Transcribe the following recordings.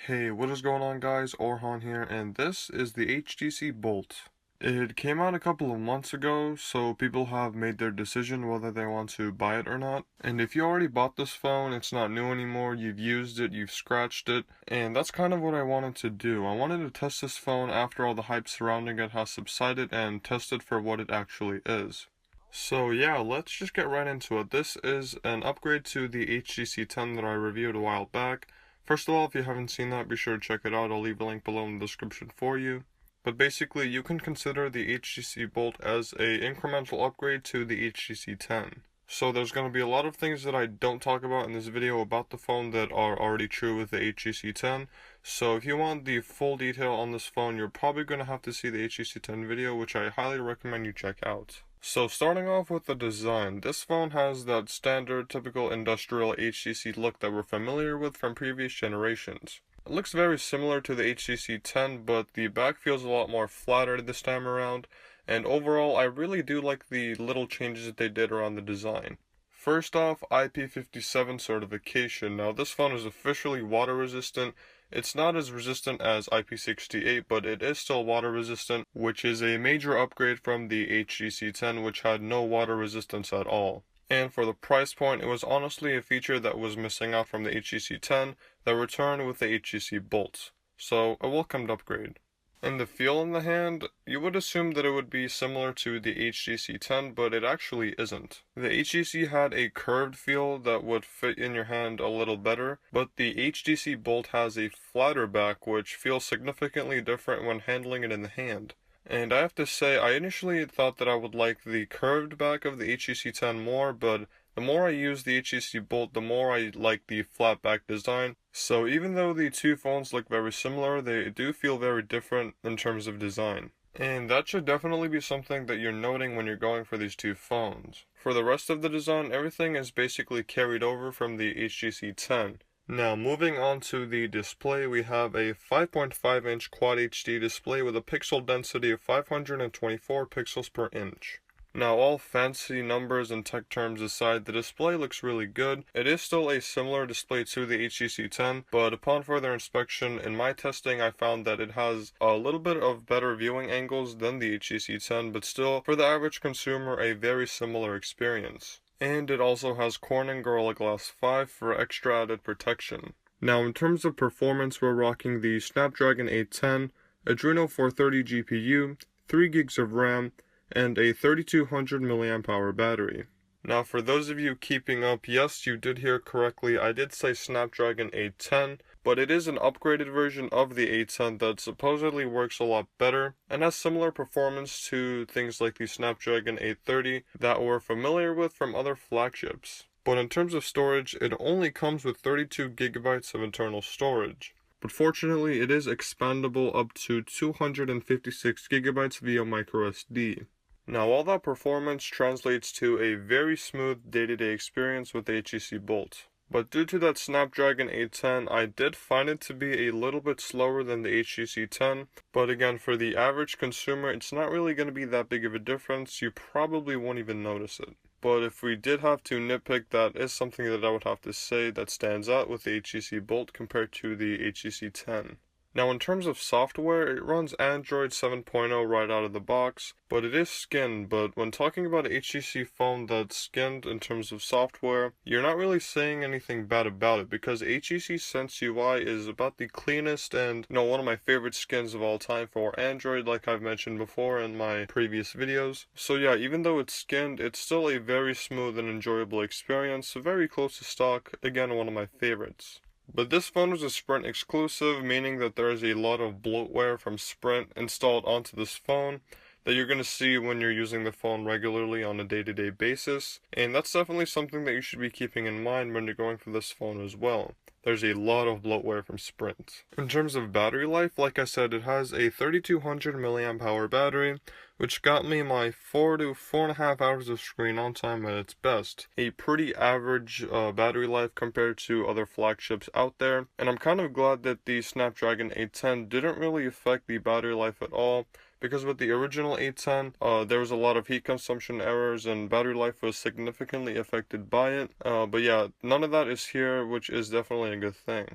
Hey, what is going on guys? Orhan here, and this is the HTC Bolt. It came out a couple of months ago, so people have made their decision whether they want to buy it or not. And if you already bought this phone, it's not new anymore, you've used it, you've scratched it, and that's kind of what I wanted to do. I wanted to test this phone after all the hype surrounding it has subsided and test it for what it actually is. So yeah, let's just get right into it. This is an upgrade to the HTC 10 that I reviewed a while back. First of all, if you haven't seen that, be sure to check it out. I'll leave a link below in the description for you. But basically, you can consider the HTC Bolt as a incremental upgrade to the HTC 10. So there's going to be a lot of things that I don't talk about in this video about the phone that are already true with the HTC 10. So if you want the full detail on this phone, you're probably going to have to see the HTC 10 video, which I highly recommend you check out. So starting off with the design, this phone has that standard typical industrial HTC look that we're familiar with from previous generations. It looks very similar to the HTC 10, but the back feels a lot more flatter this time around, and overall I really do like the little changes that they did around the design. First off, IP57 certification. Now this phone is officially water resistant. It's not as resistant as IP68, but it is still water resistant, which is a major upgrade from the HTC 10, which had no water resistance at all. And for the price point, it was honestly a feature that was missing out from the HTC 10 that returned with the HTC Bolt. So, a welcomed upgrade. And the feel in the hand, you would assume that it would be similar to the HTC 10, but it actually isn't. The HTC had a curved feel that would fit in your hand a little better, but the HTC Bolt has a flatter back which feels significantly different when handling it in the hand. And I have to say, I initially thought that I would like the curved back of the HTC 10 more, but the more I use the HTC Bolt, the more I like the flat back design. So even though the two phones look very similar, they do feel very different in terms of design. And that should definitely be something that you're noting when you're going for these two phones. For the rest of the design, everything is basically carried over from the HTC 10. Now moving on to the display, we have a 5.5-inch Quad HD display with a pixel density of 524 pixels per inch. Now all fancy numbers and tech terms aside, the display looks really good. It is still a similar display to the HTC 10, but upon further inspection in my testing I found that it has a little bit of better viewing angles than the HTC 10, but still for the average consumer a very similar experience. And it also has Corning Gorilla Glass 5 for extra added protection. Now in terms of performance, we're rocking the Snapdragon 810, Adreno 430 GPU, 3 gigs of RAM, and a 3200 mAh battery. Now for those of you keeping up, yes, you did hear correctly, I did say Snapdragon 810, but it is an upgraded version of the 810 that supposedly works a lot better and has similar performance to things like the Snapdragon 830 that we're familiar with from other flagships. But in terms of storage, it only comes with 32 gigabytes of internal storage. But fortunately, it is expandable up to 256 gigabytes via microSD. Now all that performance translates to a very smooth day-to-day experience with the HTC Bolt. But due to that Snapdragon 810, I did find it to be a little bit slower than the HTC 10, but again, for the average consumer, it's not really going to be that big of a difference. You probably won't even notice it. But if we did have to nitpick, that is something that I would have to say that stands out with the HTC Bolt compared to the HTC 10. Now in terms of software, it runs Android 7.0 right out of the box, but it is skinned. But when talking about an HTC phone that's skinned in terms of software, you're not really saying anything bad about it, because HTC Sense UI is about the cleanest and, one of my favorite skins of all time for Android, like I've mentioned before in my previous videos. So yeah, even though it's skinned, it's still a very smooth and enjoyable experience, very close to stock, again one of my favorites. But this phone is a Sprint exclusive, meaning that there is a lot of bloatware from Sprint installed onto this phone that you're going to see when you're using the phone regularly on a day-to-day basis, and that's definitely something that you should be keeping in mind when you're going for this phone as well. There's a lot of bloatware from Sprint. In terms of battery life, like I said, it has a 3200 mAh battery, which got me my 4 to 4.5 hours of screen on time at its best. A pretty average battery life compared to other flagships out there, and I'm kind of glad that the Snapdragon 810 didn't really affect the battery life at all, because with the original 810, there was a lot of heat consumption errors and battery life was significantly affected by it. But yeah, none of that is here, which is definitely a good thing.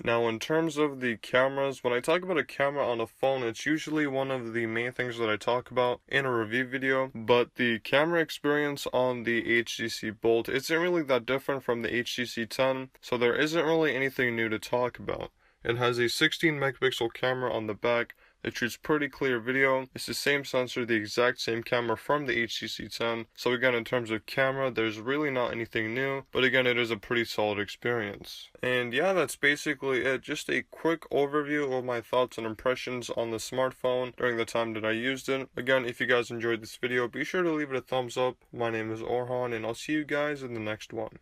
Now, in terms of the cameras, when I talk about a camera on a phone, it's usually one of the main things that I talk about in a review video, but the camera experience on the HTC Bolt isn't really that different from the HTC 10, so there isn't really anything new to talk about. It has a 16 megapixel camera on the back that shoots pretty clear video. It's the same sensor, the exact same camera from the HTC 10. So again, in terms of camera, there's really not anything new, but again, it is a pretty solid experience. And yeah, that's basically it. Just a quick overview of my thoughts and impressions on the smartphone during the time that I used it. Again, if you guys enjoyed this video, be sure to leave it a thumbs up. My name is Orhan, and I'll see you guys in the next one.